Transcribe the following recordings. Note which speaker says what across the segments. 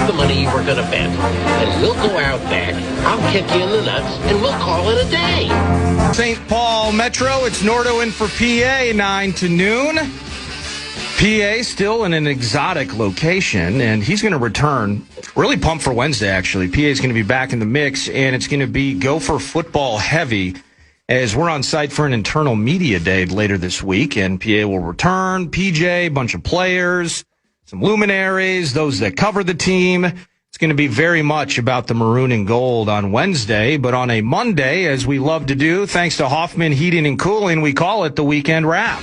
Speaker 1: the money you were going to bet. And we'll go out back, I'll kick you in the nuts, and we'll call it a day.
Speaker 2: St. Paul Metro, it's Nordo in for PA, 9 to noon. PA still in an exotic location, and he's going to return. Really pumped for Wednesday, actually. PA is going to be back in the mix, and it's going to be Gopher football heavy as we're on site for an internal media day later this week, and PA will return. PJ, a bunch of players, some luminaries, those that cover the team. It's going to be very much about the maroon and gold on Wednesday, but on a Monday, as we love to do, thanks to Hoffman Heating and Cooling, we call it the Weekend Wrap.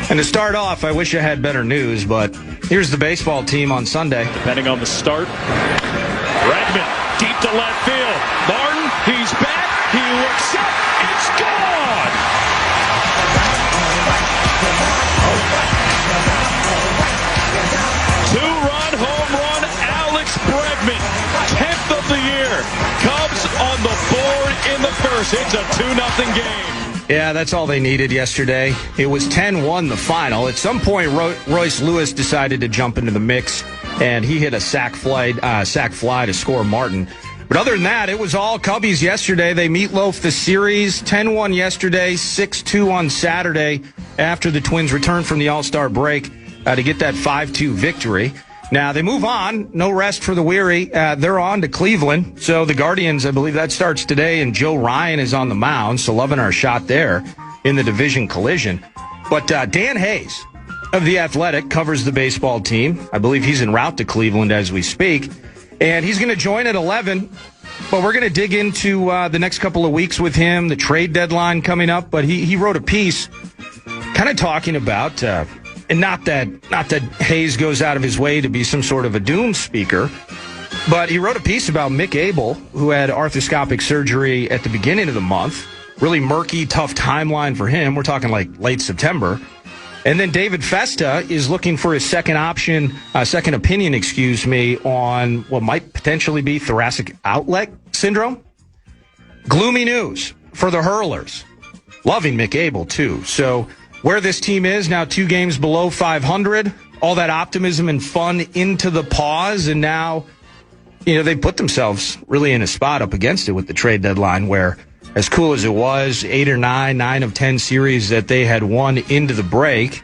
Speaker 2: And to start off, I wish I had better news, but here's the baseball team on Sunday.
Speaker 3: Depending on the start, Bregman deep to left field. Martin, he's back. He looks up. It's gone. Two-run home run, Alex Bregman, 10th of the year. Cubs on the board in the first. It's a 2-0 game.
Speaker 2: Yeah, that's all they needed yesterday. It was 10-1 the final. At some point, Royce Lewis decided to jump into the mix, and he hit a sac fly to score Martin. But other than that, it was all Cubbies yesterday. They meatloafed the series, 10-1 yesterday, 6-2 on Saturday after the Twins returned from the All-Star break to get that 5-2 victory. Now, they move on. No rest for the weary. They're on to Cleveland. So the Guardians, I believe that starts today, and Joe Ryan is on the mound. So loving our shot there in the division collision. But Dan Hayes of The Athletic covers the baseball team. I believe he's en route to Cleveland as we speak. And he's going to join at 11. But we're going to dig into the next couple of weeks with him, the trade deadline coming up. But he wrote a piece kind of talking about... And not that Hayes goes out of his way to be some sort of a doom speaker, but he wrote a piece about Mick Abel, who had arthroscopic surgery at the beginning of the month. Really murky, tough timeline for him. We're talking like late September. And then David Festa is looking for his second opinion, on what might potentially be thoracic outlet syndrome. Gloomy news for the Hurlers. Loving Mick Abel, too. So... where this team is now, 2 games below 500, all that optimism and fun into the pause, and now, they put themselves really in a spot up against it with the trade deadline where, as cool as it was, 8 or 9 of 10 series that they had won into the break,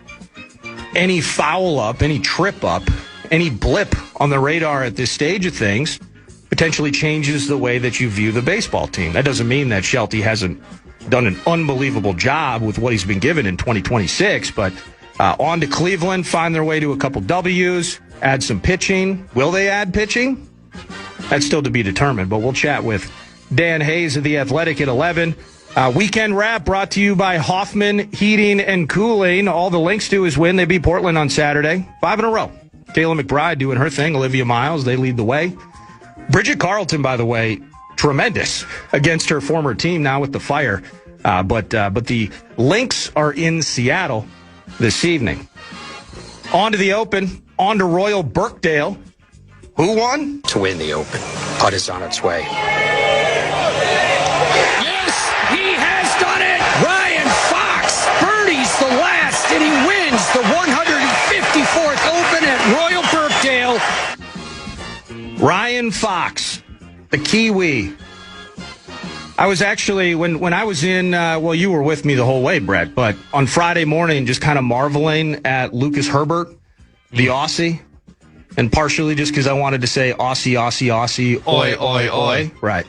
Speaker 2: any foul up, any trip up, any blip on the radar at this stage of things potentially changes the way that you view the baseball team. That doesn't mean that Shelty hasn't done an unbelievable job with what he's been given in 2026, but on to Cleveland, find their way to a couple W's, add some pitching. Will they add pitching? That's still to be determined, but we'll chat with Dan Hayes of The Athletic at 11. Weekend Wrap brought to you by Hoffman Heating and Cooling. All the links to his win. They beat Portland on Saturday, 5 in a row. Kayla McBride doing her thing, Olivia Miles, they lead the way. Bridget Carlton, by the way, tremendous against her former team now with the Fire. But the Lynx are in Seattle this evening. On to the Open, on to Royal Birkdale. Who won?
Speaker 4: To win the Open. Putt is on its way.
Speaker 5: Yes, he has done it! Ryan Fox birdies the last, and he wins the 154th Open at Royal Birkdale.
Speaker 2: Ryan Fox, the Kiwi. I was actually, when I was in, you were with me the whole way, Brett, but on Friday morning, just kind of marveling at Lucas Herbert, the Aussie, and partially just because I wanted to say Aussie, Aussie, Aussie, oi, oi, oi. Right.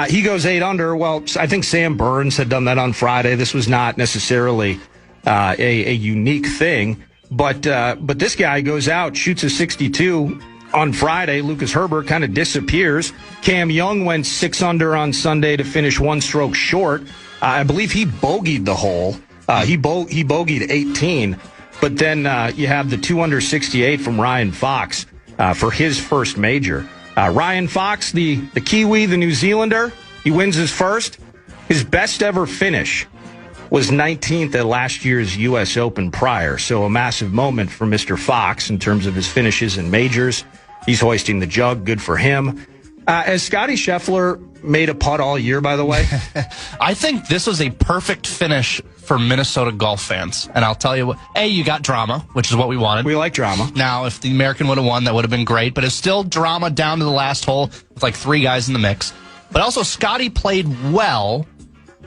Speaker 2: He goes 8 under. Well, I think Sam Burns had done that on Friday. This was not necessarily a unique thing, but this guy goes out, shoots a 62 on Friday. Lucas Herbert kind of disappears. Cam Young went 6 under on Sunday to finish 1 stroke short. I believe he bogeyed the hole. He bogeyed 18. But then you have the 2 under 68 from Ryan Fox for his first major. Ryan Fox, the Kiwi, the New Zealander, he wins his first. His best ever finish was 19th at last year's U.S. Open prior. So a massive moment for Mr. Fox in terms of his finishes in majors. He's hoisting the jug. Good for him. Has Scotty Scheffler made a putt all year, by the way?
Speaker 6: I think this was a perfect finish for Minnesota golf fans. And I'll tell you what, you got drama, which is what we wanted.
Speaker 2: We like drama.
Speaker 6: Now, if the American would have won, that would have been great. But it's still drama down to the last hole with like 3 guys in the mix. But also, Scotty played well,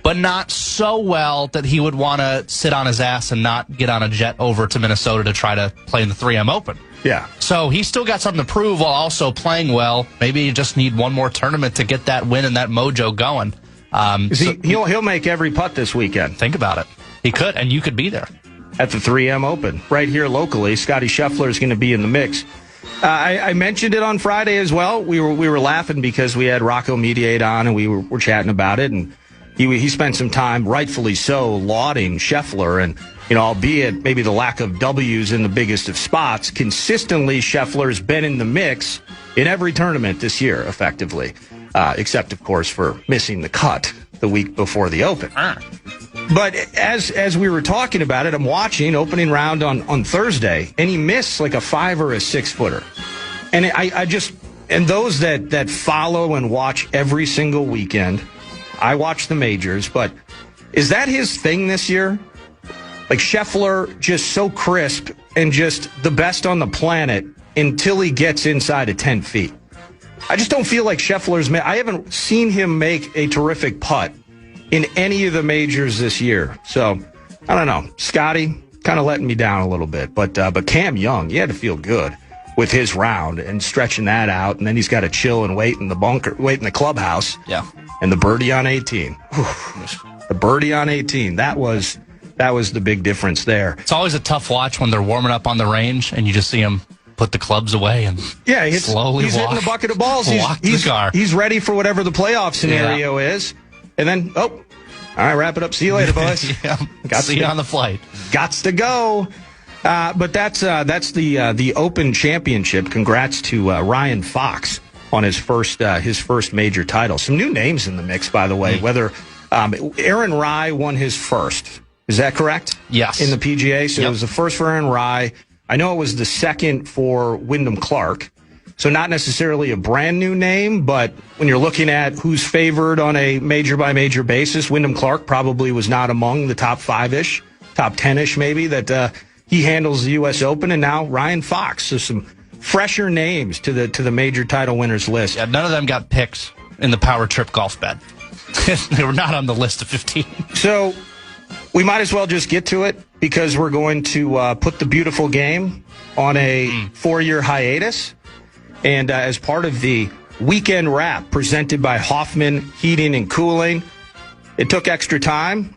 Speaker 6: but not so well that he would want to sit on his ass and not get on a jet over to Minnesota to try to play in the 3M Open.
Speaker 2: Yeah.
Speaker 6: So he's still got something to prove while also playing well. Maybe you just need one more tournament to get that win and that mojo going.
Speaker 2: He'll make every putt this weekend.
Speaker 6: Think about it. He could, and you could be there.
Speaker 2: At the 3M Open. Right here locally, Scotty Scheffler is going to be in the mix. I mentioned it on Friday as well. We were laughing because we had Rocco Mediate on, and we were chatting about it, and he spent some time, rightfully so, lauding Scheffler, and albeit maybe the lack of W's in the biggest of spots, consistently Scheffler's been in the mix in every tournament this year, effectively, except, of course, for missing the cut the week before the Open. But as we were talking about it, I'm watching opening round on Thursday, and he missed like a 5 or a 6 footer. And and those that follow and watch every single weekend, I watch the majors, but is that his thing this year? Like Scheffler, just so crisp and just the best on the planet until he gets inside of 10 feet. I just don't feel like I haven't seen him make a terrific putt in any of the majors this year. So, I don't know. Scotty kind of letting me down a little bit. But Cam Young, he had to feel good with his round and stretching that out. And then he's got to chill and wait in the clubhouse.
Speaker 6: Yeah.
Speaker 2: And the birdie on 18. The birdie on 18. That was the big difference there.
Speaker 6: It's always a tough watch when they're warming up on the range and you just see them put the clubs away and slowly
Speaker 2: he's hitting the bucket of balls. He's ready for whatever the playoff scenario is. And then, all right, wrap it up. See you later, boys.
Speaker 6: See you on the flight.
Speaker 2: Gots to go. But that's the Open Championship. Congrats to Ryan Fox on his first major title. Some new names in the mix, by the way. Whether Aaron Rai won his first. Is that correct?
Speaker 6: Yes.
Speaker 2: In the PGA? So It was the first for Aaron Rai. I know it was the second for Wyndham Clark. So not necessarily a brand new name, but when you're looking at who's favored on a major-by-major basis, Wyndham Clark probably was not among the top 5-ish, top 10-ish maybe, that he handles the U.S. Open, and now Ryan Fox. So some fresher names to the major title winners list.
Speaker 6: Yeah, none of them got picked in the Power Trip golf bed. They were not on the list of 15.
Speaker 2: So we might as well just get to it because we're going to put the beautiful game on a 4-year hiatus. And as part of the weekend wrap presented by Hoffman Heating and Cooling, it took extra time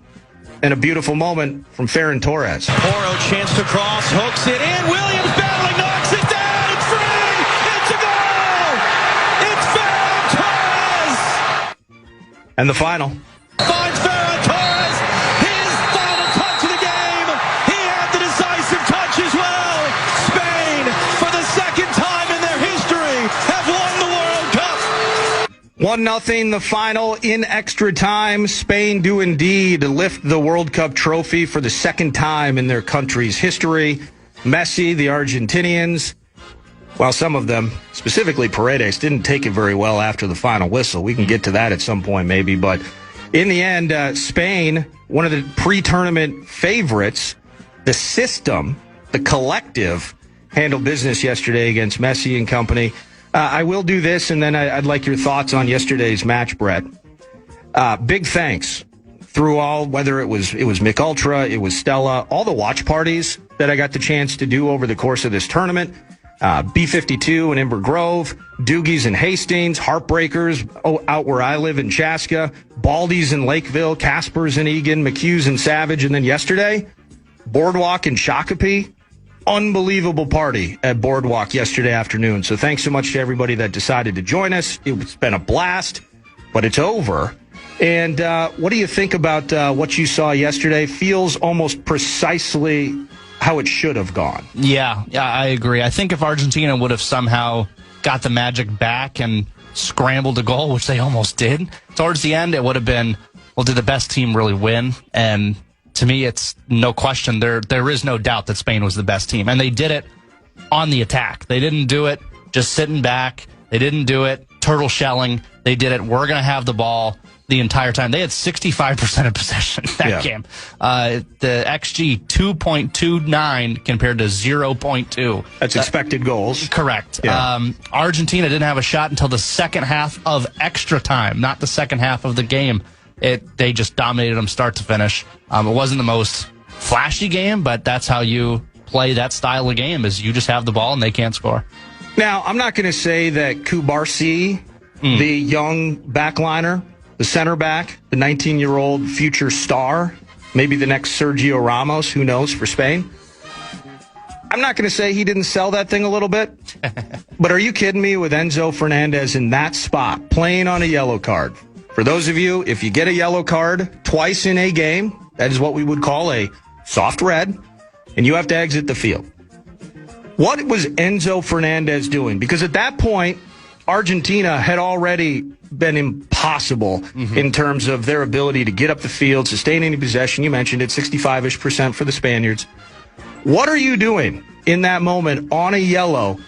Speaker 2: and a beautiful moment from Ferran Torres.
Speaker 3: Oro chance to cross, hooks it in. Williams battling, knocks it down. It's free. It's a goal. It's Ferran Torres.
Speaker 2: And the final.
Speaker 3: Finds Ferran Torres. His final touch of the game. He had the decisive touch as well. Spain, for the second time in their history, have won the World Cup.
Speaker 2: 1-0 the final in extra time. Spain do indeed lift the World Cup trophy for the second time in their country's history. Messi, the Argentinians, while some of them, specifically Paredes, didn't take it very well after the final whistle. We can get to that at some point maybe, but in the end, Spain, one of the pre-tournament favorites, the system, the collective, handled business yesterday against Messi and company. I will do this, and then I'd like your thoughts on yesterday's match, Brett. Big thanks through all, whether it was Mick Ultra, it was Stella, all the watch parties that I got the chance to do over the course of this tournament. B-52 in Ember Grove, Doogies in Hastings, Heartbreakers out where I live in Chaska, Baldies in Lakeville, Caspers in Egan, McHugh's in Savage, and then yesterday, Boardwalk in Shakopee. Unbelievable party at Boardwalk yesterday afternoon. So thanks so much to everybody that decided to join us. It's been a blast, but it's over. And what do you think about what you saw yesterday? Feels almost precisely how it should have gone. Yeah, I agree. I think if Argentina would have somehow got the magic back and scrambled a goal, which they almost did, towards the end it would have been, well, did the best team really win? And to me, it's no question. There is no doubt that Spain was the best team. And they did it on the attack. They didn't do it just sitting back. They didn't do it
Speaker 6: turtle shelling. They did it. We're going to have the ball the entire time. They had 65% of possession that game. The XG 2.29 compared to 0.2.
Speaker 2: That's expected goals.
Speaker 6: Correct.
Speaker 2: Yeah.
Speaker 6: Argentina didn't have a shot until the second half of extra time, not the second half of the game. They just dominated them start to finish. It wasn't the most flashy game, but that's how you play that style of game, is you just have the ball and they can't score.
Speaker 2: Now, I'm not going to say that Kubarsi, the young backliner, the center back, the 19-year-old future star, maybe the next Sergio Ramos, who knows, for Spain. I'm not going to say he didn't sell that thing a little bit. But are you kidding me, with Enzo Fernandez in that spot, playing on a yellow card? For those of you, if you get a yellow card twice in a game, that is what we would call a soft red, and you have to exit the field. What was Enzo Fernandez doing? Because at that point, Argentina had already been impossible in terms of their ability to get up the field, sustain any possession. You mentioned it, 65-ish% for the Spaniards. What are you doing in that moment on a yellow,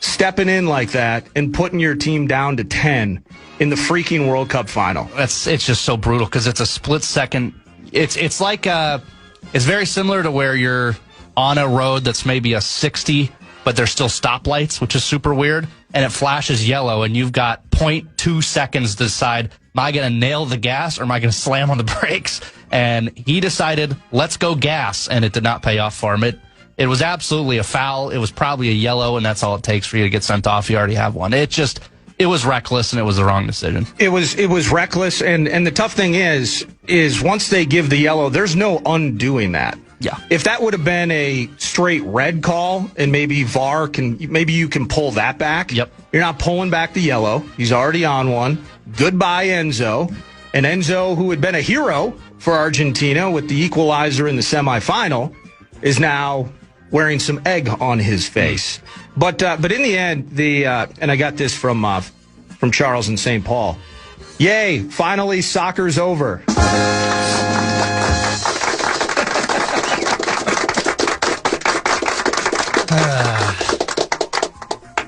Speaker 2: stepping in like that and putting your team down to 10 in the freaking World Cup final?
Speaker 6: It's just so brutal because it's a split second. It's like it's very similar to where you're on a road that's maybe a 60, but there's still stoplights, which is super weird, and it flashes yellow, and you've got 0.2 seconds to decide, am I going to nail the gas or am I going to slam on the brakes? And he decided, let's go gas, and it did not pay off for him. It was absolutely a foul. It was probably a yellow, and that's all it takes for you to get sent off. You already have one. It was reckless, and it was the wrong decision. It
Speaker 2: was reckless, and the tough thing is once they give the yellow, there's no undoing that.
Speaker 6: Yeah.
Speaker 2: If that would have been a straight red call, and maybe VAR maybe you can pull that back.
Speaker 6: Yep.
Speaker 2: You're not pulling back the yellow. He's already on one. Goodbye, Enzo. And Enzo, who had been a hero for Argentina with the equalizer in the semifinal, is now wearing some egg on his face. But in the end, and I got this from Charles in St. Paul. Yay! Finally, soccer's over.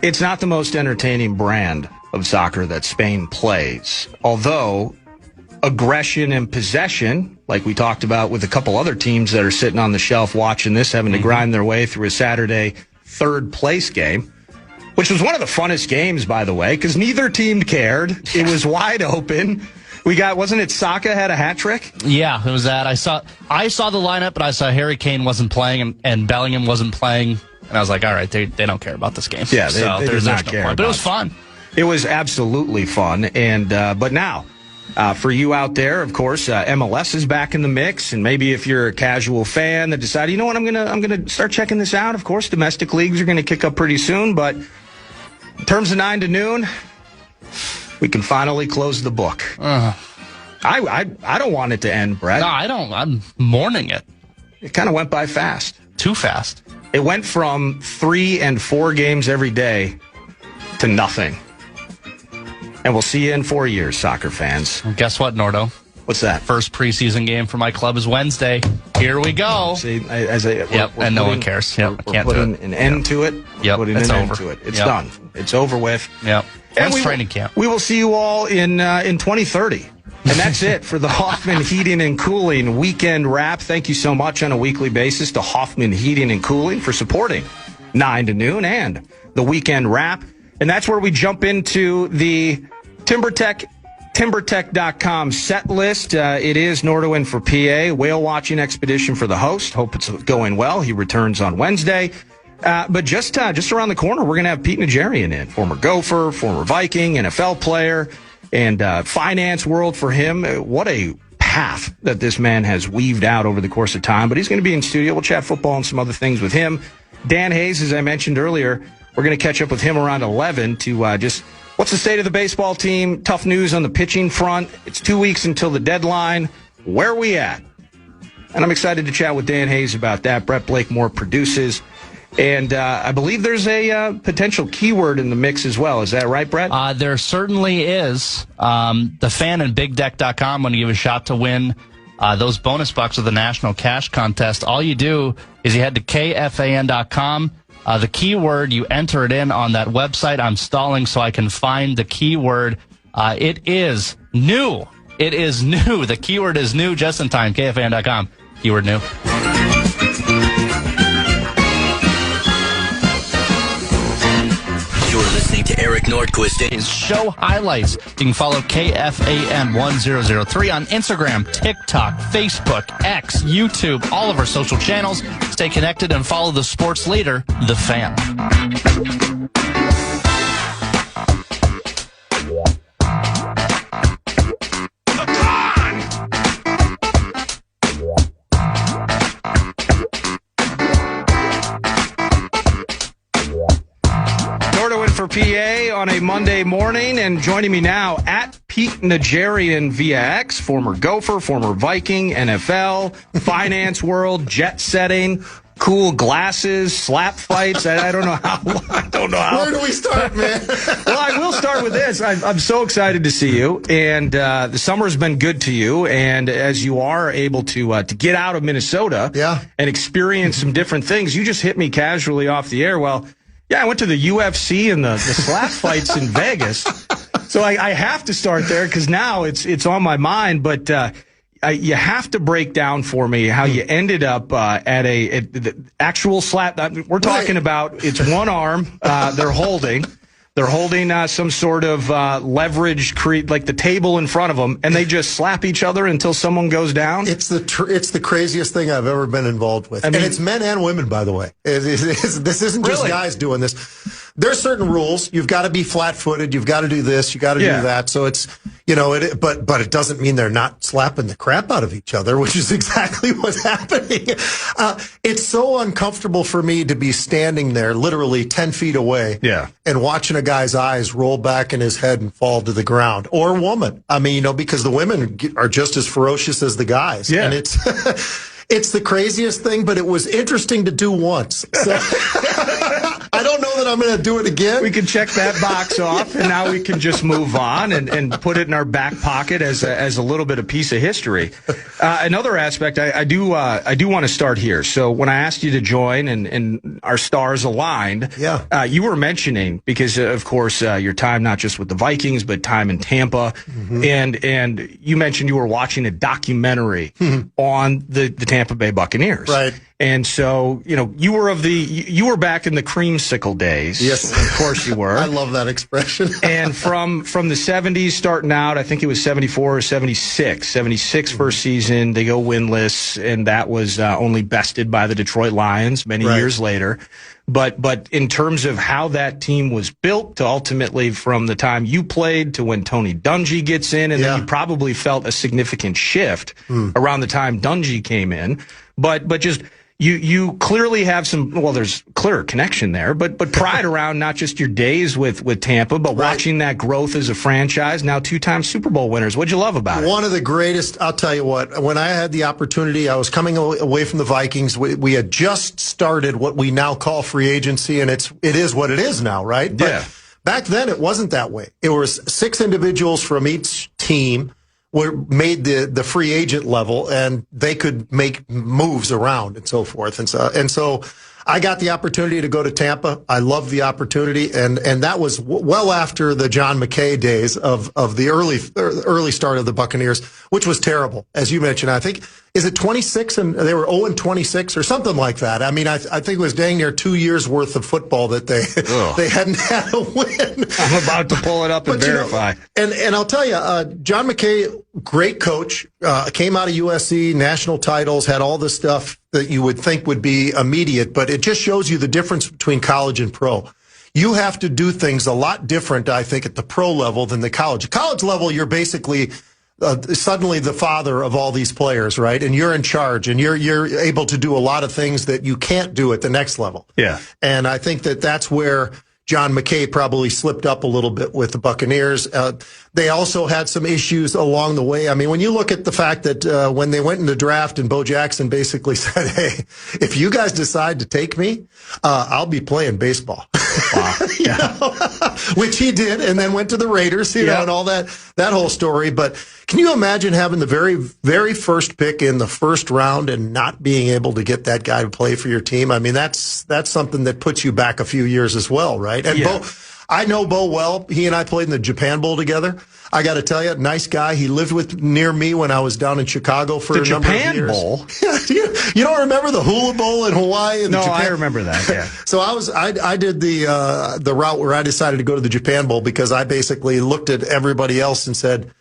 Speaker 2: It's not the most entertaining brand of soccer that Spain plays, although aggression and possession, like we talked about with a couple other teams that are sitting on the shelf watching this, having to grind their way through a Saturday third-place game, which was one of the funnest games, by the way, because neither team cared. It was wide open. Wasn't it Saka had a hat trick?
Speaker 6: Yeah, it was that. I saw the lineup, but I saw Harry Kane wasn't playing and Bellingham wasn't playing. And I was like, all right, they don't care about this game.
Speaker 2: Yeah, they did not care.
Speaker 6: But it was fun.
Speaker 2: It was absolutely fun. And but now, for you out there, of course, MLS is back in the mix. And maybe if you're a casual fan that decided, you know what, I'm gonna start checking this out. Of course, domestic leagues are going to kick up pretty soon. But in terms of 9 to noon, we can finally close the book. I don't want it to end, Brett.
Speaker 6: No, I don't. I'm mourning it.
Speaker 2: It kind of went by fast.
Speaker 6: Too fast.
Speaker 2: It went from 3 and 4 games every day to nothing. And we'll see you in 4 years, soccer fans.
Speaker 6: Well, guess what, Nordo?
Speaker 2: What's that?
Speaker 6: First preseason game for my club is Wednesday. Here we go.
Speaker 2: See,
Speaker 6: and no one cares. Yep,
Speaker 2: we're putting an end to it.
Speaker 6: Yep,
Speaker 2: it's over. It's done. It's over with.
Speaker 6: Yep. When's training camp?
Speaker 2: We will see you all in 2030. And that's it for the Hoffman Heating and Cooling Weekend Wrap. Thank you so much on a weekly basis to Hoffman Heating and Cooling for supporting 9 to noon and the Weekend Wrap. And that's where we jump into the timbertech.com set list. It is Nordo in for PA, whale watching expedition for the host. Hope it's going well. He returns on Wednesday. But just around the corner, we're going to have Pete Najarian in, former Gopher, former Viking, NFL player, and finance world for him. What a path that this man has weaved out over the course of time. But he's going to be in studio. We'll chat football and some other things with him. Dan Hayes, as I mentioned earlier, we're going to catch up with him around 11 to just what's the state of the baseball team, tough news on the pitching front. It's 2 weeks until the deadline. Where are we at? And I'm excited to chat with Dan Hayes about that. Brett Blakemore produces. And I believe there's a potential keyword in the mix as well. Is that right, Brett?
Speaker 6: There certainly is. The fan and BigDeck.com want to give a shot to win those bonus bucks of the National Cash Contest. All you do is you head to KFAN.com, The keyword, you enter it in on that website. I'm stalling so I can find the keyword. It is new. It is new. The keyword is new, just in time. KFAN.com. Keyword new.
Speaker 7: You're listening to Eric Nordquist.
Speaker 6: His show highlights. You can follow KFAN 1003 on Instagram, TikTok, Facebook, X, YouTube, all of our social channels. Stay connected and follow the sports leader, The Fan.
Speaker 2: Nordo in for PA on a Monday morning, and joining me now at Pete Najarian via X, former Gopher, former Viking, NFL, finance world, jet setting, cool glasses, slap fights. I don't know how. I don't know how.
Speaker 8: Where do we start, man?
Speaker 2: Well, I will start with this. I'm so excited to see you, and the summer's been good to you. And as you are able to get out of Minnesota, and experience some different things, you just hit me casually off the air. Well, yeah, I went to the UFC and the slap fights in Vegas, so I have to start there because now it's on my mind. But you have to break down for me how you ended up at the actual slap. We're talking about it's one arm they're holding. They're holding some sort of leverage, like the table in front of them, and they just slap each other until someone goes down.
Speaker 8: It's the craziest thing I've ever been involved with. And it's men and women, by the way. This isn't just guys doing this. There's certain rules. You've got to be flat-footed. You've got to do this. You got to do that. So it's, but it doesn't mean they're not slapping the crap out of each other, which is exactly what's happening. It's so uncomfortable for me to be standing there literally 10 feet away and watching a guy's eyes roll back in his head and fall to the ground, or a woman. I mean, because the women are just as ferocious as the guys. And it's the craziest thing, but it was interesting to do once. So I don't know that I'm going to do it again.
Speaker 2: We can check that box off, and now we can just move on and put it in our back pocket as a little bit of piece of history. Another aspect, I do want to start here. So when I asked you to join and our stars aligned, you were mentioning, because of course your time not just with the Vikings but time in Tampa, and you mentioned you were watching a documentary on the Tampa Bay Buccaneers,
Speaker 8: right?
Speaker 2: And so, you were back in the creamsicle days.
Speaker 8: Yes.
Speaker 2: Of course you were.
Speaker 8: I love that expression.
Speaker 2: And from the 70s starting out, I think it was 74 or 76. 76 first season, they go winless, and that was only bested by the Detroit Lions many years later. But in terms of how that team was built to ultimately from the time you played to when Tony Dungy gets in, and then you probably felt a significant shift around the time Dungy came in. But just you clearly have there's clear connection there, but pride around not just your days with Tampa, but watching that growth as a franchise, now 2-time Super Bowl winners. What'd you love about it?
Speaker 8: One of the greatest, I'll tell you what, when I had the opportunity, I was coming away from the Vikings. We had just started what we now call free agency, and it is what it is now, right? But back then it wasn't that way. It was 6 individuals from each team made the free agent level, and they could make moves around and so forth. And so I got the opportunity to go to Tampa. I loved the opportunity, and that was well after the John McKay days of the early start of the Buccaneers, which was terrible. As you mentioned, I think, is it 26, and they were 0-26 or something like that. I mean, I think it was dang near 2 years worth of football that they hadn't had a win.
Speaker 2: I'm about to pull it up and verify.
Speaker 8: And I'll tell you, John McKay, great coach, came out of USC, national titles, had all this stuff that you would think would be immediate, but it just shows you the difference between college and pro. You have to do things a lot different, I think, at the pro level than the college. College level, you're basically suddenly the father of all these players, right? And you're in charge, and you're able to do a lot of things that you can't do at the next level.
Speaker 2: Yeah.
Speaker 8: And I think that's where John McKay probably slipped up a little bit with the Buccaneers. They also had some issues along the way. I mean, when you look at the fact that when they went in the draft and Bo Jackson basically said, hey, if you guys decide to take me, I'll be playing baseball. Which he did, and then went to the Raiders, you know, and all that whole story. But can you imagine having the very, very first pick in the first round and not being able to get that guy to play for your team? I mean, that's something that puts you back a few years as well, right? And I know Bo well. He and I played in the Japan Bowl together. I got to tell you, nice guy. He lived near me when I was down in Chicago for a number of years.
Speaker 2: The Japan Bowl?
Speaker 8: You don't remember the Hula Bowl in Hawaii?
Speaker 2: No, I remember that, yeah.
Speaker 8: So I did the route where I decided to go to the Japan Bowl because I basically looked at everybody else and said,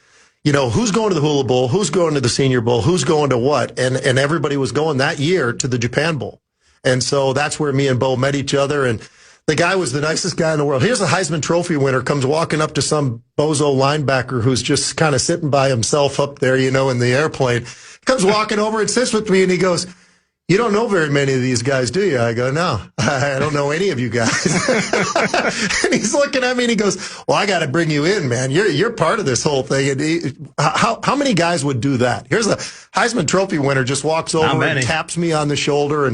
Speaker 8: you know, who's going to the Hula Bowl? Who's going to the Senior Bowl? Who's going to what? And everybody was going that year to the Japan Bowl. And so that's where me and Bo met each other, and the guy was the nicest guy in the world. Here's a Heisman Trophy winner, comes walking up to some bozo linebacker who's just kind of sitting by himself up there, you know, in the airplane. He comes walking over and sits with me, and he goes, "You don't know very many of these guys, do you?" I go, "No, I don't know any of you guys." And he's looking at me, and he goes, "Well, I got to bring you in, man. You're part of this whole thing." And how many guys would do that? Here's a Heisman Trophy winner, just walks over and taps me on the shoulder,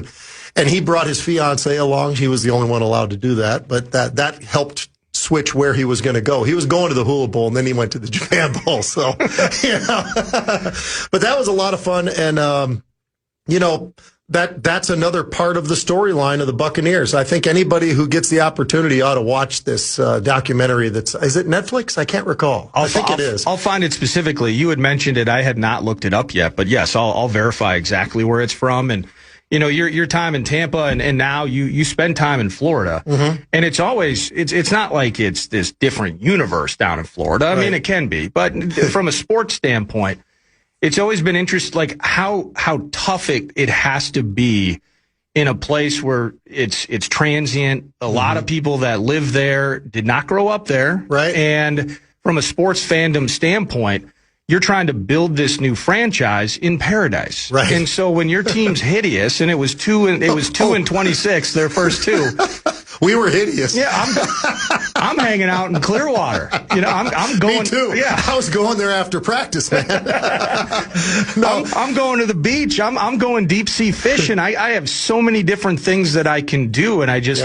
Speaker 8: and he brought his fiancée along. He was the only one allowed to do that, but that helped switch where he was going to go. He was going to the Hula Bowl, and then he went to the Japan Bowl. So, you know, but that was a lot of fun. And, you know, that's another part of the storyline of the Buccaneers. I think anybody who gets the opportunity ought to watch this documentary. Is it Netflix? I can't recall. I think it is.
Speaker 2: I'll find it specifically. You had mentioned it. I had not looked it up yet, but yes, I'll verify exactly where it's from. And, you know, your time in Tampa and now you spend time in Florida, and it's always, it's not like it's this different universe down in Florida. I mean, it can be, but from a sports standpoint, it's always been interesting, like how tough it has to be in a place where it's transient. A lot of people that live there did not grow up there.
Speaker 8: Right.
Speaker 2: And from a sports fandom standpoint, you're trying to build this new franchise in paradise.
Speaker 8: Right.
Speaker 2: And so when your team's hideous, and it was 2 and 26, their first two.
Speaker 8: We were hideous.
Speaker 2: Yeah, I'm hanging out in Clearwater. You know, I'm going.
Speaker 8: Me too.
Speaker 2: Yeah,
Speaker 8: I was going there after practice, man.
Speaker 2: No, I'm going to the beach. I'm going deep sea fishing. I have so many different things that I can do, and I just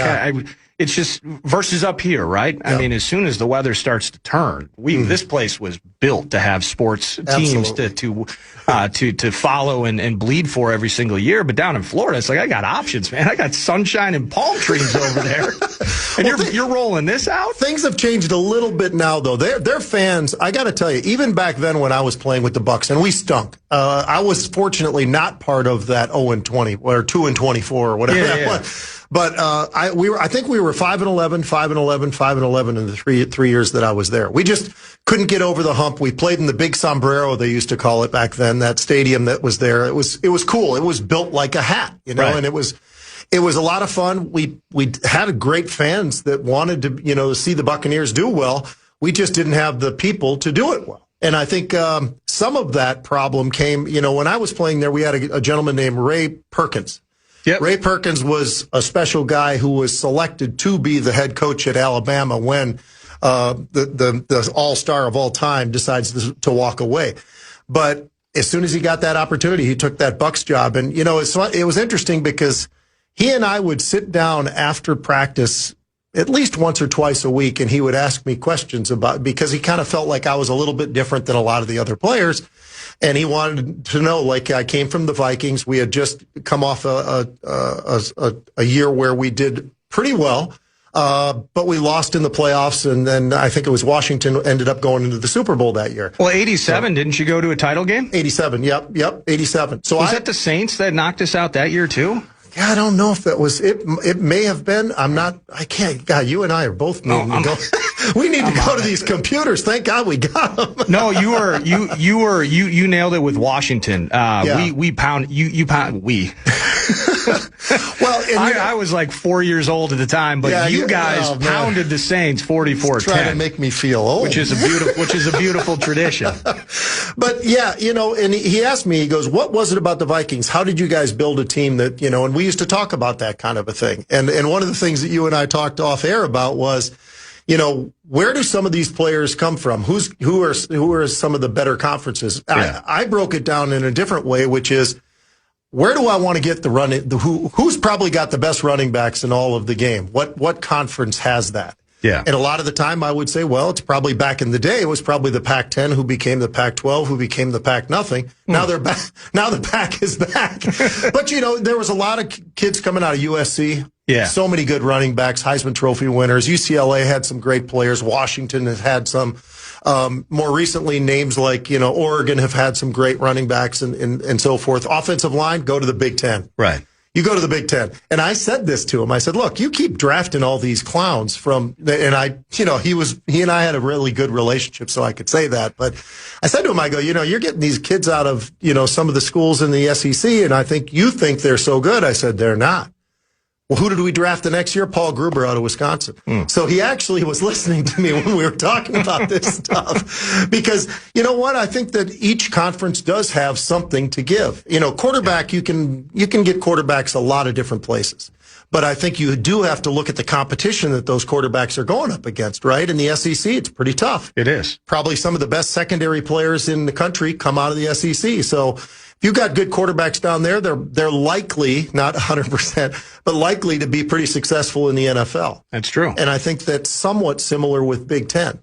Speaker 2: it's just versus up here, right? Yep. I mean, as soon as the weather starts to turn, this place was built to have sports teams to follow and bleed for every single year. But down in Florida, it's like I got options, man. I got sunshine and palm trees over there, and you're rolling this out.
Speaker 8: Things have changed a little bit now, though. Their fans, I got to tell you, even back then when I was playing with the Bucs, and we stunk. I was fortunately not part of that 0-20 or 2-24 or whatever that was. But I think we were 5-11, 5-11, 5-11 in the three years that I was there. We just couldn't get over the hump. We played in the big sombrero, they used to call it back then. That stadium that was there. It was cool. It was built like a hat, you know, and it was a lot of fun. We had great fans that wanted to, you know, see the Buccaneers do well. We just didn't have the people to do it well. And I think some of that problem came, you know, when I was playing there, we had a gentleman named Ray Perkins.
Speaker 2: Yep.
Speaker 8: Ray Perkins was a special guy who was selected to be the head coach at Alabama when the all-star of all time decides to walk away. But as soon as he got that opportunity, he took that Bucs job. And, you know, it was interesting because he and I would sit down after practice at least once or twice a week, and he would ask me questions because he kind of felt like I was a little bit different than a lot of the other players. And he wanted to know, like, I came from the Vikings. We had just come off a year where we did pretty well, but we lost in the playoffs. And then I think it was Washington ended up going into the Super Bowl that year.
Speaker 2: Well, 87, didn't you go to a title game?
Speaker 8: 87, yep, 87. So
Speaker 2: was that the Saints that knocked us out that year too?
Speaker 8: Yeah, I don't know if that was it. It may have been. I can't. God, you and I are both needing to go. We need to go to these computers. Thank God we got them.
Speaker 2: No, you nailed it with Washington. We pound we.
Speaker 8: Well,
Speaker 2: I was like 4 years old at the time, but you guys pounded the Saints 44-10.
Speaker 8: Trying to make me feel old,
Speaker 2: which is a beautiful tradition.
Speaker 8: But yeah, you know, and he asked me, he goes, "What was it about the Vikings? How did you guys build a team that, you know?" And we used to talk about that kind of a thing. And one of the things that you and I talked off air about was, you know, where do some of these players come from? Who are some of the better conferences?
Speaker 2: Yeah.
Speaker 8: I broke it down in a different way, which is, where do I want to get the running? Who's probably got the best running backs in all of the game? What conference has that?
Speaker 2: Yeah.
Speaker 8: And a lot of the time I would say, well, it's probably back in the day, it was probably the Pac-10 who became the Pac-12, who became the Pac-nothing. Now they're back. Now the Pac is back. But, there was a lot of kids coming out of USC.
Speaker 2: Yeah.
Speaker 8: So many good running backs, Heisman Trophy winners. UCLA had some great players. Washington has had some. More recently, names like, Oregon have had some great running backs and so forth. Offensive line, go to the Big Ten.
Speaker 2: Right.
Speaker 8: You go to the Big Ten. And I said this to him. I said, look, you keep drafting all these clowns he and I had a really good relationship, so I could say that. But I said to him, I go, you're getting these kids out of, some of the schools in the SEC, and I think you think they're so good. I said, they're not. Well, who did we draft the next year? Paul Gruber out of Wisconsin. So he actually was listening to me when we were talking about this stuff. Because, you know what? I think that each conference does have something to give. Quarterback, you can get quarterbacks a lot of different places. But I think you do have to look at the competition that those quarterbacks are going up against, right? In the SEC, it's pretty tough.
Speaker 2: It is.
Speaker 8: Probably some of the best secondary players in the country come out of the SEC. So if you've got good quarterbacks down there, they're likely, not 100%, but likely to be pretty successful in the NFL.
Speaker 2: That's true.
Speaker 8: And I think that's somewhat similar with Big Ten.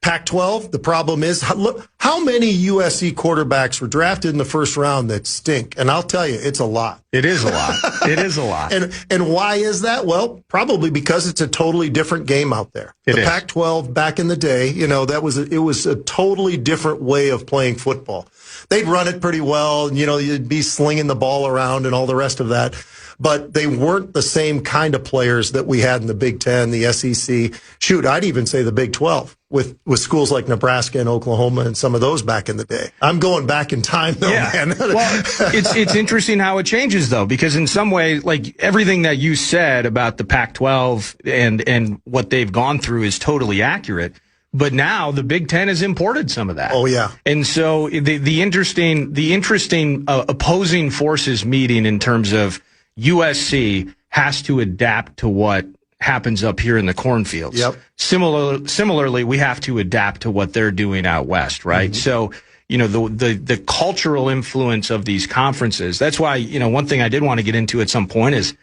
Speaker 8: Pac-12, the problem is, look, how many USC quarterbacks were drafted in the first round that stink? And I'll tell you, it's a lot.
Speaker 2: It is a lot. It is a lot.
Speaker 8: And why is that? Well, probably because it's a totally different game out there. The Pac-12 back in the day, it was a totally different way of playing football. They'd run it pretty well, and, you'd be slinging the ball around and all the rest of that. But they weren't the same kind of players that we had in the Big Ten, the SEC. Shoot, I'd even say the Big 12 with schools like Nebraska and Oklahoma and some of those back in the day. I'm going back in time, though, man.
Speaker 2: Well, it's interesting how it changes, though, because in some ways, like everything that you said about the Pac-12 and what they've gone through is totally accurate. But now the Big Ten has imported some of that.
Speaker 8: Oh, yeah.
Speaker 2: And so the interesting opposing forces meeting in terms of USC has to adapt to what happens up here in the cornfields.
Speaker 8: Yep.
Speaker 2: Similarly, we have to adapt to what they're doing out west, right? So, the cultural influence of these conferences. That's why, one thing I did want to get into at some point is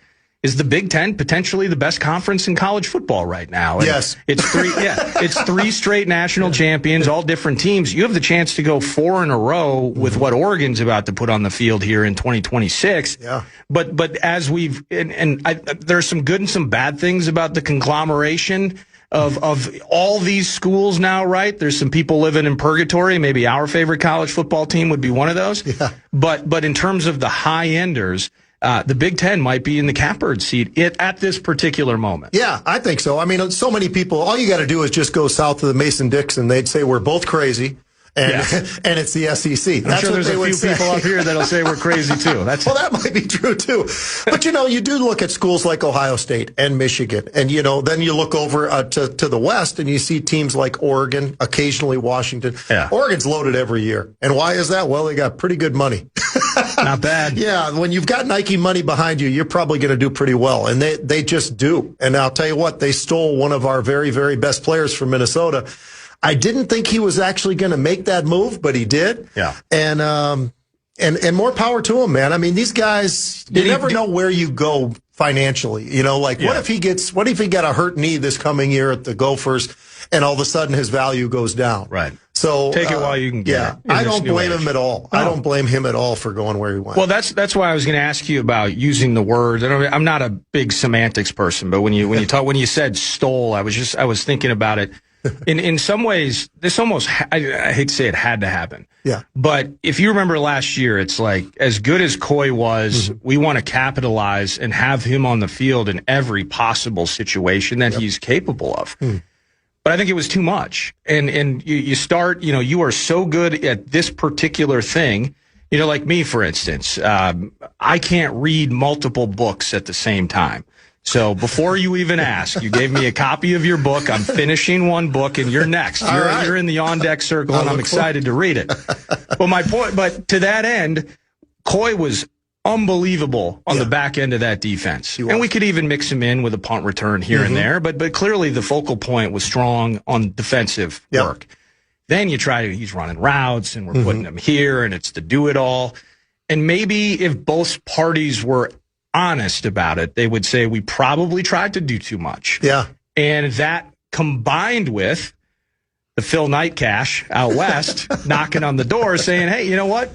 Speaker 2: the Big Ten potentially the best conference in college football right now? And
Speaker 8: yes.
Speaker 2: It's three straight national champions, all different teams. You have the chance to go 4 in a row with what Oregon's about to put on the field here in 2026.
Speaker 8: Yeah.
Speaker 2: But as there's some good and some bad things about the conglomeration of all these schools now, right? There's some people living in purgatory. Maybe our favorite college football team would be one of those.
Speaker 8: Yeah.
Speaker 2: But in terms of the high enders, the Big Ten might be in the catbird seat at this particular moment.
Speaker 8: Yeah, I think so. I mean, so many people, all you got to do is just go south of the Mason-Dixon. They'd say we're both crazy, and it's the SEC.
Speaker 2: I'm sure there's a few people up here that'll say we're crazy, too.
Speaker 8: Well, that might be true, too. But, you do look at schools like Ohio State and Michigan, and, then you look over to the west, and you see teams like Oregon, occasionally Washington.
Speaker 2: Yeah.
Speaker 8: Oregon's loaded every year. And why is that? Well, they got pretty good money.
Speaker 2: Not bad.
Speaker 8: Yeah, when you've got Nike money behind you, you're probably going to do pretty well. And they just do. And I'll tell you what, they stole one of our very, very best players from Minnesota. I didn't think he was actually going to make that move, but he did.
Speaker 2: Yeah.
Speaker 8: And more power to him, man. I mean, these guys, you never know where you go financially. What if he got a hurt knee this coming year at the Gophers and all of a sudden his value goes down?
Speaker 2: Right.
Speaker 8: So
Speaker 2: take it while you can get it.
Speaker 8: I don't blame him at all.
Speaker 2: No.
Speaker 8: I don't blame him at all for going where he went.
Speaker 2: Well, that's why I was going to ask you about using the words. I'm not a big semantics person, but when you said stole, I was thinking about it. In some ways, this almost I hate to say it had to happen.
Speaker 8: Yeah.
Speaker 2: But if you remember last year, it's like as good as Coy was, we want to capitalize and have him on the field in every possible situation that he's capable of. But I think it was too much. And you start, you are so good at this particular thing. Like me, for instance, I can't read multiple books at the same time. So before you even ask, you gave me a copy of your book. I'm finishing one book, and you're next. You're in the on-deck circle, and I'm excited to read it. But to that end, Coy was unbelievable on the back end of that defense. And we could even mix him in with a punt return here and there. But clearly the focal point was strong on defensive work. Then he's running routes, and we're putting him here, and it's the do-it-all. And maybe if both parties were honest about it, they would say we probably tried to do too much.
Speaker 8: Yeah.
Speaker 2: And that combined with the Phil Knight cash out west knocking on the door saying, hey, you know what?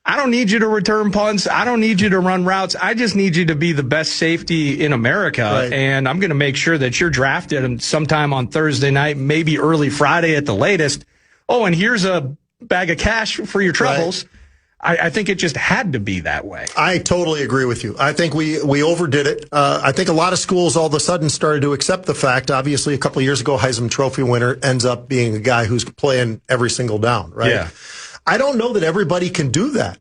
Speaker 2: I don't need you to return punts. I don't need you to run routes. I just need you to be the best safety in America. Right. And I'm going to make sure that you're drafted sometime on Thursday night, maybe early Friday at the latest. Oh, and here's a bag of cash for your troubles. Right. I think it just had to be that way.
Speaker 8: I totally agree with you. I think we overdid it. I think a lot of schools all of a sudden started to accept the fact. Obviously, a couple of years ago, Heisman Trophy winner ends up being a guy who's playing every single down, right? Yeah. I don't know that everybody can do that.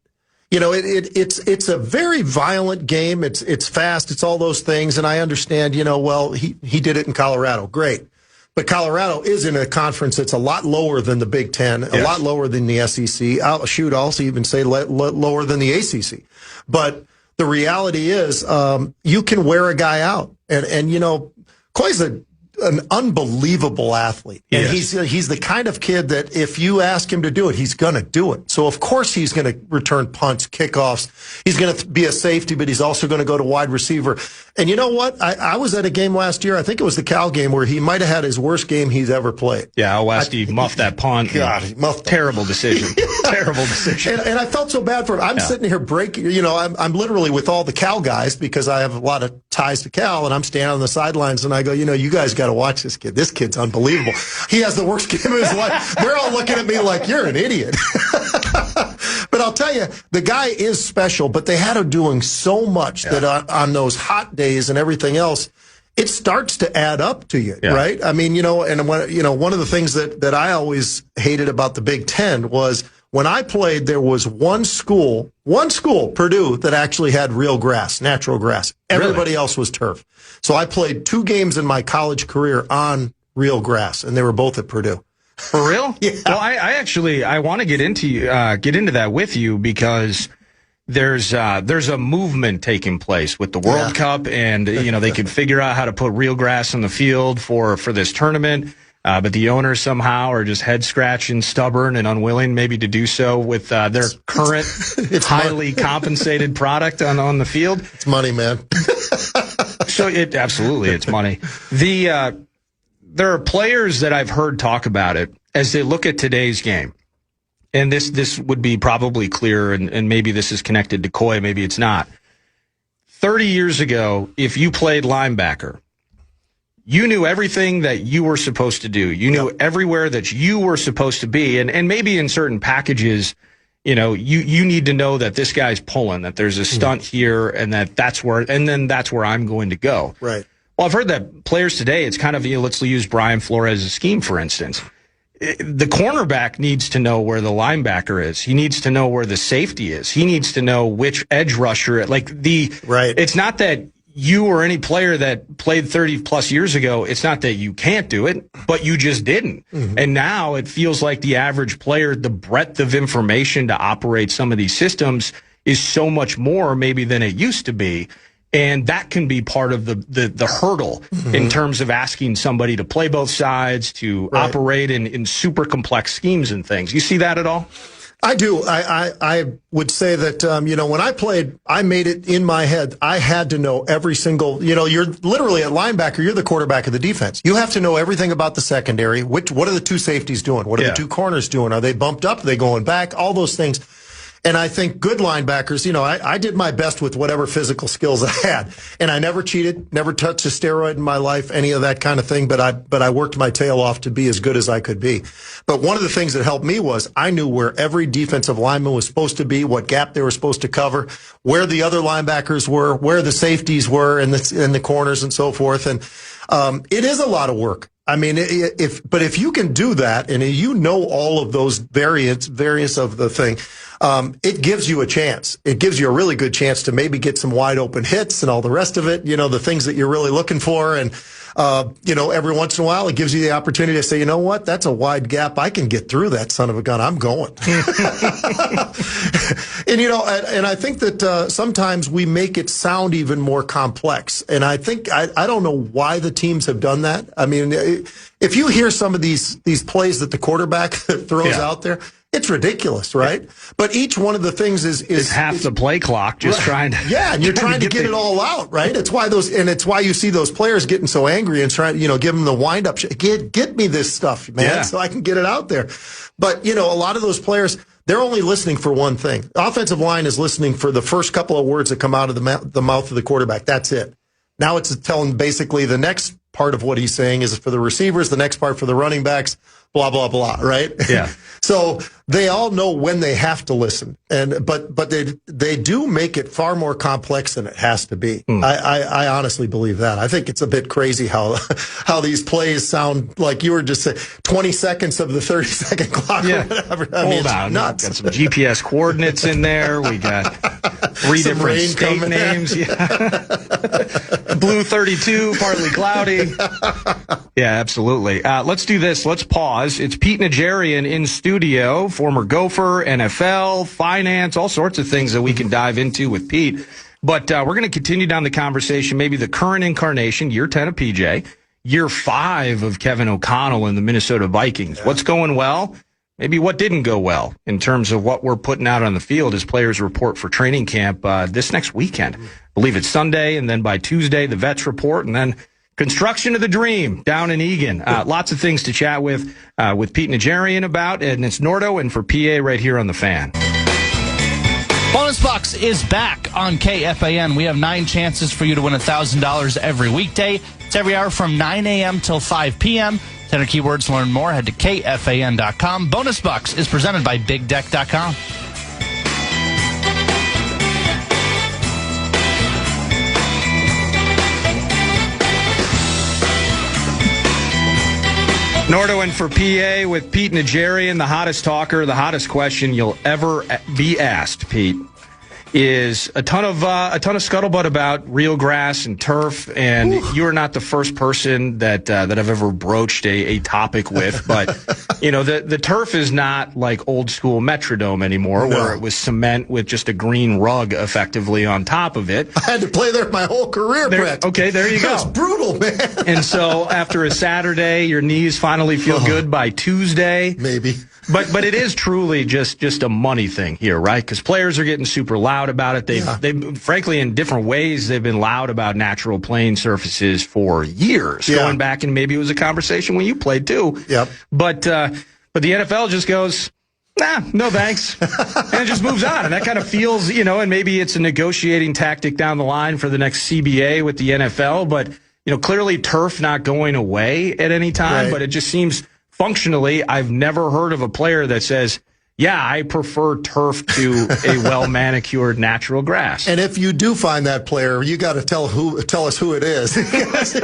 Speaker 8: You know, it's a very violent game. It's fast. It's all those things. And I understand, you know, well, he did it in Colorado. Great. But Colorado is in a conference that's a lot lower than the Big Ten, a lot lower than the SEC. I'll also even say lower than the ACC. But the reality is, you can wear a guy out. And you know, Coy's an unbelievable athlete. And he's the kind of kid that if you ask him to do it, he's going to do it. So, of course, he's going to return punts, kickoffs. He's going to be a safety, but he's also going to go to wide receiver. And you know what? I was at a game last year. I think it was the Cal game where he might have had his worst game he's ever played.
Speaker 2: Yeah, out west, he muffed that punt.
Speaker 8: God, he muffed
Speaker 2: terrible decision. Terrible decision.
Speaker 8: And I felt so bad for him. I'm sitting here breaking, you know, I'm literally with all the Cal guys because I have a lot of ties to Cal, and I'm standing on the sidelines, and I go, you know, you guys got to watch this kid. This kid's unbelievable. He has the worst game of his life. They're all looking at me like, you're an idiot. But I'll tell you, the guy is special, but they had him doing so much that on those hot days and everything else, it starts to add up to you, right? I mean, you know, and one of the things that I always hated about the Big Ten was when I played, there was one school, Purdue, that actually had real grass, natural grass. Everybody else was turf. So I played 2 games in my college career on real grass, and they were both at Purdue.
Speaker 2: For real?
Speaker 8: Yeah.
Speaker 2: Well, I want to get into that with you because there's a movement taking place with the World Cup, and you know they can figure out how to put real grass on the field for this tournament. But the owners somehow are just head scratching, stubborn, and unwilling maybe to do so with their current highly compensated product on the field.
Speaker 8: It's money, man.
Speaker 2: So it's money. There are players that I've heard talk about it as they look at today's game. And this would be probably clear, and maybe this is connected to Coy, maybe it's not. 30 years ago, if you played linebacker, you knew everything that you were supposed to do. You knew everywhere that you were supposed to be. And maybe in certain packages, you know, you need to know that this guy's pulling, that there's a stunt here, and that's where I'm going to go.
Speaker 8: Right.
Speaker 2: Well, I've heard that players today, it's kind of, you know, let's use Brian Flores' scheme, for instance. The cornerback needs to know where the linebacker is. He needs to know where the safety is. He needs to know which edge rusher. It's not that you or any player that played 30 plus years ago, it's not that you can't do it, but you just didn't. Mm-hmm. And now it feels like the average player, the breadth of information to operate some of these systems is so much more maybe than it used to be. And that can be part of the hurdle in terms of asking somebody to play both sides, to operate in super complex schemes and things. You see that at all?
Speaker 8: I do. I would say that, you know, when I played, I made it in my head. I had to know every single, you know, you're literally at linebacker. You're the quarterback of the defense. You have to know everything about the secondary. What are the 2 safeties doing? What are the 2 corners doing? Are they bumped up? Are they going back? All those things. And I think good linebackers, you know, I did my best with whatever physical skills I had. And I never cheated, never touched a steroid in my life, any of that kind of thing. But I worked my tail off to be as good as I could be. But one of the things that helped me was I knew where every defensive lineman was supposed to be, what gap they were supposed to cover, where the other linebackers were, where the safeties were, and the corners and so forth. And it is a lot of work. I mean, if you can do that, and you know all of those variants of the thing, it gives you a chance. It gives you a really good chance to maybe get some wide open hits and all the rest of it, you know, the things that you're really looking for. And, you know, every once in a while, it gives you the opportunity to say, you know what, that's a wide gap. I can get through that son of a gun. I'm going. And, you know, and I think that sometimes we make it sound even more complex. And I think, I don't know why the teams have done that. I mean, if you hear some of these plays that the quarterback throws out there, It's ridiculous, right? But each one of the things is
Speaker 2: half the play clock, just
Speaker 8: right.
Speaker 2: trying to
Speaker 8: and you're trying to get it all out, right? It's why you see those players getting so angry and trying, give them the wind up. Get me this stuff, man, so I can get it out there. But a lot of those players, they're only listening for one thing. The offensive line is listening for the first couple of words that come out of the mouth of the quarterback. That's it. Now it's telling basically the next part of what he's saying is for the receivers, the next part for the running backs, blah, blah, blah, right?
Speaker 2: Yeah.
Speaker 8: So they all know when they have to listen. But they do make it far more complex than it has to be. I honestly believe that. I think it's a bit crazy how these plays sound like you were just saying 20 seconds of the 30-second clock or whatever.
Speaker 2: Hold on.
Speaker 8: Nuts.
Speaker 2: Got some GPS coordinates in there. We got 3 different state names. Blue 32, partly cloudy. Yeah, absolutely. Let's do this. Let's pause. It's Pete Najarian in studio, former Gopher, NFL, finance, all sorts of things that we can dive into with Pete. But we're going to continue down the conversation, maybe the current incarnation, year 10 of PJ, year 5 of Kevin O'Connell and the Minnesota Vikings. Yeah. What's going well? Maybe what didn't go well in terms of what we're putting out on the field as players report for training camp this next weekend. I believe it's Sunday, and then by Tuesday, the vets report, and then construction of the dream down in Egan. Lots of things to chat with Pete Najarian about, and it's Nordo and for PA right here on the Fan.
Speaker 6: Bonus Box is back on KFAN. We have 9 chances for you to win $1,000 every weekday. It's every hour from 9 a.m. till 5 p.m. Enter keywords to learn more. Head to KFAN.com. Bonus Box is presented by BigDeck.com.
Speaker 2: Nordo and for PA with Pete Najarian, the hottest talker, the hottest question you'll ever be asked, Pete, is a ton of scuttlebutt about real grass and turf, and you're not the first person that I've ever broached a topic with. But the turf is not like old school Metrodome anymore, where it was cement with just a green rug effectively on top of it.
Speaker 8: I had to play there my whole career, Brett.
Speaker 2: Okay, there you go.
Speaker 8: It's brutal, man.
Speaker 2: And so after a Saturday, your knees finally feel good by Tuesday,
Speaker 8: maybe.
Speaker 2: But it is truly just a money thing here, right? Because players are getting super loud about it. They've frankly, in different ways, they've been loud about natural playing surfaces for years, going back, and maybe it was a conversation when you played too.
Speaker 8: Yep.
Speaker 2: But the NFL just goes, nah, no thanks, and it just moves on. And that kind of feels, and maybe it's a negotiating tactic down the line for the next CBA with the NFL. But clearly turf not going away at any time. Right. But it just seems functionally, I've never heard of a player that says, yeah, I prefer turf to a well-manicured natural grass.
Speaker 8: And if you do find that player, you got to tell us who it is.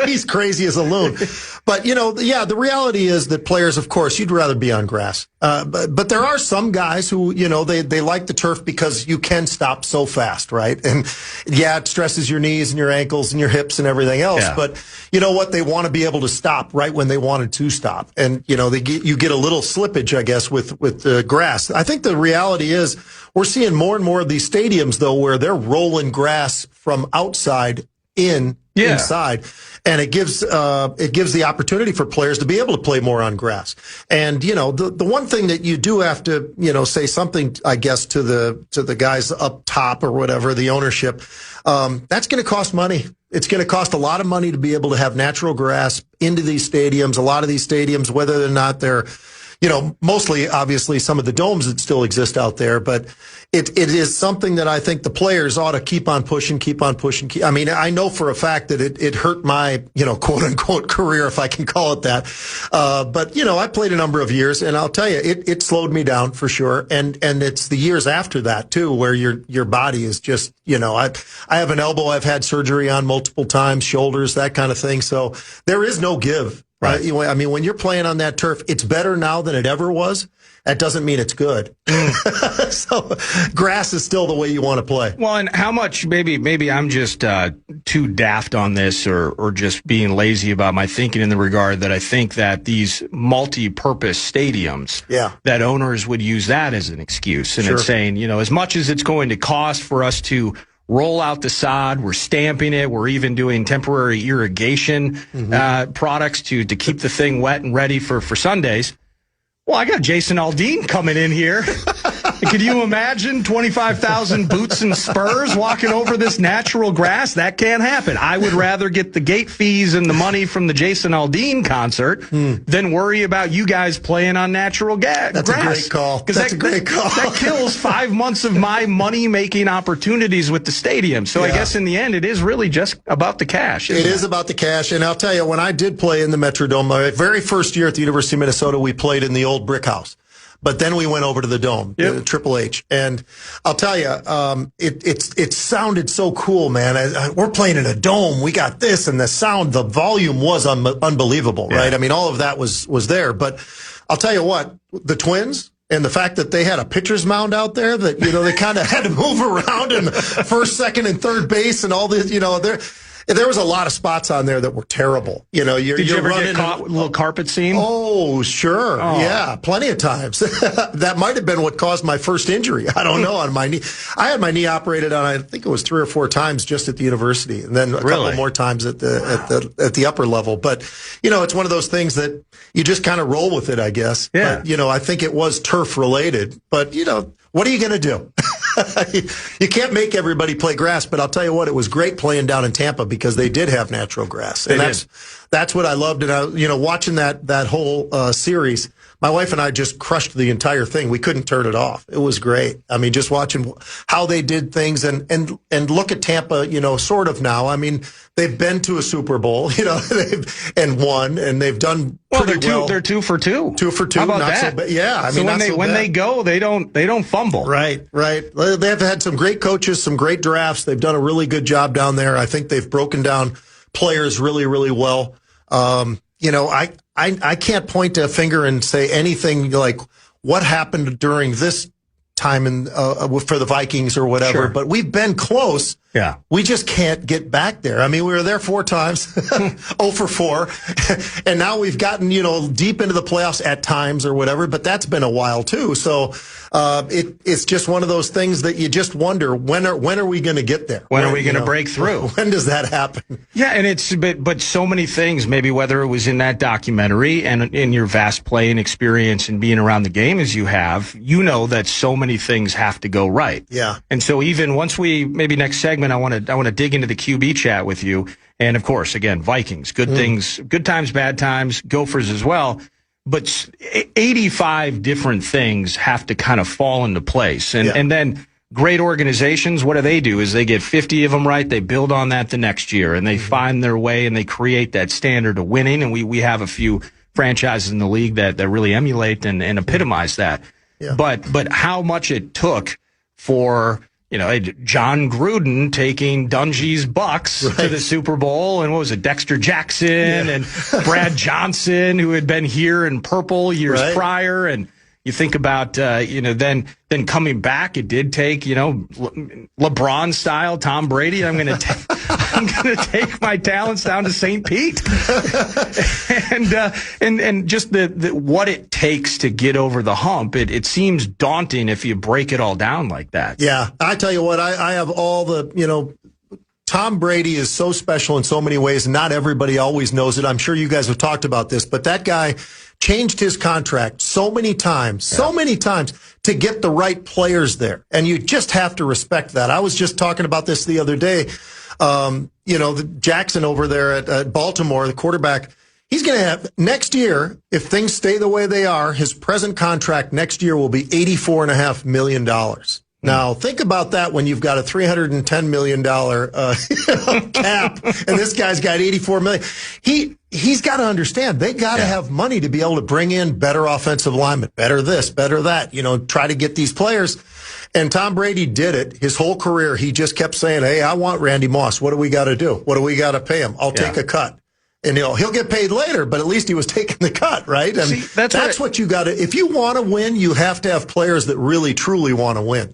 Speaker 8: He's crazy as a loon. But, the reality is that players, of course, you'd rather be on grass. But there are some guys who, they like the turf because you can stop so fast, right? And it stresses your knees and your ankles and your hips and everything else. Yeah. But you know what? They want to be able to stop right when they wanted to stop. And, you get a little slippage, I guess, with the grass. I think the reality is we're seeing more and more of these stadiums, though, where they're rolling grass from outside inside. And it gives the opportunity for players to be able to play more on grass. And, the one thing that you do have to, say something, I guess, to the guys up top or whatever, the ownership, that's going to cost money. It's going to cost a lot of money to be able to have natural grass into these stadiums. A lot of these stadiums, whether or not they're, mostly, obviously, some of the domes that still exist out there, but it is something that I think the players ought to keep on pushing. I mean, I know for a fact that it hurt my, quote unquote career, if I can call it that. But, I played a number of years, and I'll tell you, it slowed me down for sure. And it's the years after that too, where your body is just, I have an elbow I've had surgery on multiple times, shoulders, that kind of thing. So there is no give. Right. I mean, when you're playing on that turf, it's better now than it ever was. That doesn't mean it's good. So grass is still the way you want to play.
Speaker 2: Well, and how much, maybe I'm just too daft on this or just being lazy about my thinking in the regard that I think that these multi-purpose stadiums, that owners would use that as an excuse. And it's saying, as much as it's going to cost for us to roll out the sod, we're stamping it, we're even doing temporary irrigation products to keep the thing wet and ready for Sundays. Well, I got Jason Aldean coming in here. Could you imagine 25,000 boots and spurs walking over this natural grass? That can't happen. I would rather get the gate fees and the money from the Jason Aldean concert than worry about you guys playing on natural grass.
Speaker 8: That's a great call. That's a great call.
Speaker 2: That kills 5 months of my money-making opportunities with the stadium. So I guess in the end, it is really just about the cash.
Speaker 8: It is about the cash. And I'll tell you, when I did play in the Metrodome, my very first year at the University of Minnesota, we played in the old brick house. But then we went over to the Dome, Triple H. And I'll tell you, it sounded so cool, man. We're playing in a dome. We got this, and the sound, the volume was unbelievable, right? I mean, all of that was there. But I'll tell you what, the Twins and the fact that they had a pitcher's mound out there that, they kind of had to move around in first, second, and third base and all this, there was a lot of spots on there that were terrible. Did
Speaker 2: you ever get caught with a little carpet seam?
Speaker 8: Oh, sure. Oh. Yeah, plenty of times. That might have been what caused my first injury. I don't know, on my knee. I had my knee operated on, I think it was 3 or 4 times just at the university, and then a couple more times at the upper level. But, it's one of those things that you just kind of roll with it, I guess. Yeah. But, I think it was turf related. But, what are you going to do? You can't make everybody play grass, but I'll tell you what, it was great playing down in Tampa because they did have natural grass. And that's what I loved. And watching that whole series, my wife and I just crushed the entire thing. We couldn't turn it off. It was great. I mean, just watching how they did things and look at Tampa, sort of now. I mean, they've been to a Super Bowl, and won, and they've done pretty well.
Speaker 2: They're 2 for 2.
Speaker 8: 2 for 2.
Speaker 2: How about
Speaker 8: not
Speaker 2: that?
Speaker 8: So bad. Yeah. I
Speaker 2: so
Speaker 8: mean,
Speaker 2: when they go, they don't fumble.
Speaker 8: Right. They've had some great coaches, some great drafts. They've done a really good job down there. I think they've broken down players really, really well. I can't point a finger and say anything like what happened during this time for the Vikings or whatever, but we've been close. Yeah. We just can't get back there. I mean, we were there 4 times, 0 for 4, and now we've gotten, deep into the playoffs at times or whatever, but that's been a while too. So, it's just one of those things that you just wonder, when are we going to get there?
Speaker 2: When are we going to break through?
Speaker 8: When does that happen?
Speaker 2: Yeah. And but so many things, maybe whether it was in that documentary and in your vast playing experience and being around the game as you have, that so many things have to go right.
Speaker 8: Yeah.
Speaker 2: And so even once maybe next segment, I want to dig into the QB chat with you. And of course, again, Vikings, good things, good times, bad times, Gophers as well. But 85 different things have to kind of fall into place. And then great organizations, what do? Is they get 50 of them right. They build on that the next year and they find their way and they create that standard of winning. And we have a few franchises in the league that really emulate and epitomize that. Yeah. But how much it took for John Gruden taking Dungy's Bucks to the Super Bowl, and what was it, Dexter Jackson and Brad Johnson, who had been here in purple years prior, and you think about then coming back, it did take LeBron style Tom Brady. I'm going to take my talents down to St. Pete, and just the what it takes to get over the hump. It seems daunting if you break it all down like that.
Speaker 8: Yeah, I tell you what, I have all the Tom Brady is so special in so many ways, and not everybody always knows it. I'm sure you guys have talked about this, but that guy changed his contract so many times to get the right players there. And you just have to respect that. I was just talking about this the other day. The Jackson over there at Baltimore, the quarterback, he's going to have next year, if things stay the way they are, his present contract next year will be $84.5 million. Now, think about that when you've got a $310 million cap, and this guy's got $84 million. He's got to understand, they got to have money to be able to bring in better offensive linemen, better this, better that, try to get these players. And Tom Brady did it his whole career. He just kept saying, hey, I want Randy Moss. What do we got to do? What do we got to pay him? I'll take a cut. And he'll get paid later, but at least he was taking the cut, right? And that's what you got to. If you want to win, you have to have players that really, truly want to win.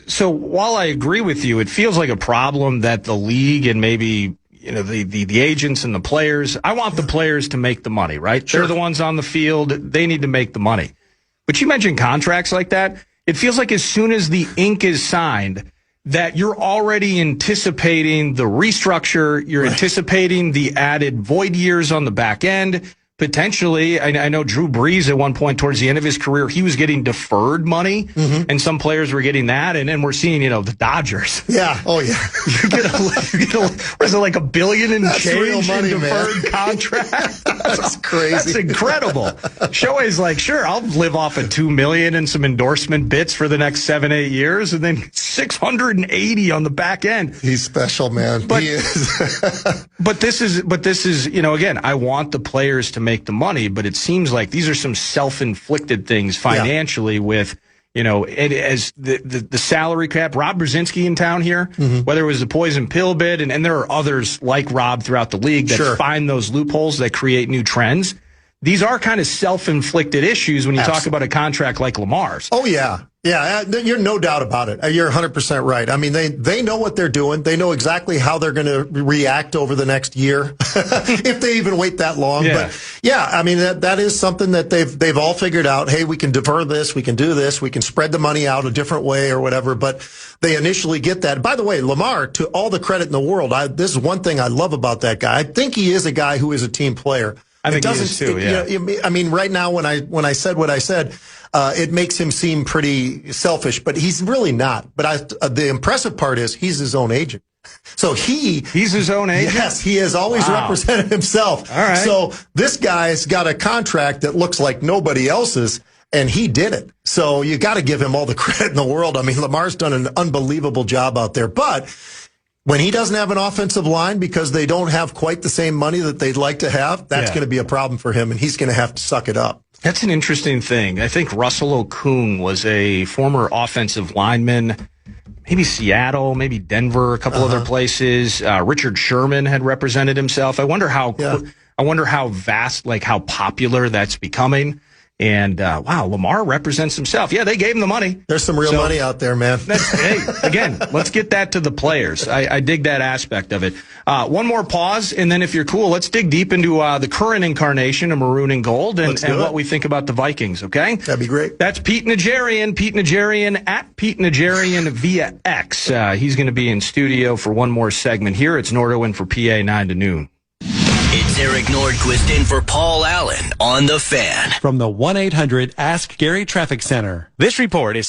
Speaker 2: So while I agree with you, it feels like a problem that the league and maybe the agents and the players. I want the players to make the money, right? Sure. They're the ones on the field. They need to make the money. But you mentioned contracts like that. It feels like as soon as the ink is signed, that you're already anticipating the restructure, you're anticipating the added void years on the back end, potentially, I know Drew Brees at one point towards the end of his career, he was getting deferred money, and some players were getting that. And then we're seeing, the Dodgers.
Speaker 8: Yeah. Oh, yeah.
Speaker 2: you get was it like $1 billion in
Speaker 8: That's
Speaker 2: change
Speaker 8: real money,
Speaker 2: in deferred
Speaker 8: man.
Speaker 2: contract?
Speaker 8: That's crazy.
Speaker 2: That's incredible. Shohei's like, sure, I'll live off of $2 million and some endorsement bits for the next 7-8 years, and then 680 on the back end.
Speaker 8: He's special, man. He is.
Speaker 2: But this is, again, I want the players to make the money, but it seems like these are some self-inflicted things financially with, as the salary cap. Rob Brzezinski in town here, whether it was the poison pill bid, and there are others like Rob throughout the league that find those loopholes that create new trends. These are kind of self-inflicted issues when you talk about a contract like Lamar's.
Speaker 8: Oh, yeah. Yeah, you're no doubt about it. You're 100% right. I mean, they know what they're doing. They know exactly how they're going to react over the next year, if they even wait that long.
Speaker 2: Yeah.
Speaker 8: But yeah, I mean, that is something that they've all figured out. Hey, we can defer this, we can do this, we can spread the money out a different way or whatever. But they initially get that. By the way, Lamar, to all the credit in the world, this is one thing I love about that guy. I think he is a guy who is a team player.
Speaker 2: I think he is too. Yeah.
Speaker 8: I mean, right now when I said what I said, it makes him seem pretty selfish, but he's really not. But the impressive part is he's his own agent. So he's
Speaker 2: his own agent?
Speaker 8: Yes, he has always represented himself.
Speaker 2: All right.
Speaker 8: So this guy's got a contract that looks like nobody else's, and he did it. So you got to give him all the credit in the world. I mean, Lamar's done an unbelievable job out there, but when he doesn't have an offensive line because they don't have quite the same money that they'd like to have, that's going to be a problem for him, and he's going to have to suck it up.
Speaker 2: That's an interesting thing. I think Russell Okung was a former offensive lineman, maybe Seattle, maybe Denver, a couple other places. Richard Sherman had represented himself. I wonder how vast, like how popular that's becoming. And, wow, Lamar represents himself. Yeah, they gave him the money.
Speaker 8: There's some real money out there, man.
Speaker 2: Hey, again, let's get that to the players. I dig that aspect of it. One more pause, and then if you're cool, let's dig deep into the current incarnation of Maroon and Gold and what we think about the Vikings, okay?
Speaker 8: That'd be great.
Speaker 2: That's Pete Najarian. Pete Najarian at Pete Najarian via X. He's going to be in studio for one more segment here. It's Nordo in for PA 9 to noon.
Speaker 7: It's Eric Nordquist in for Paul Allen on The Fan.
Speaker 9: From the 1-800-ASK-GARY Traffic Center. This report is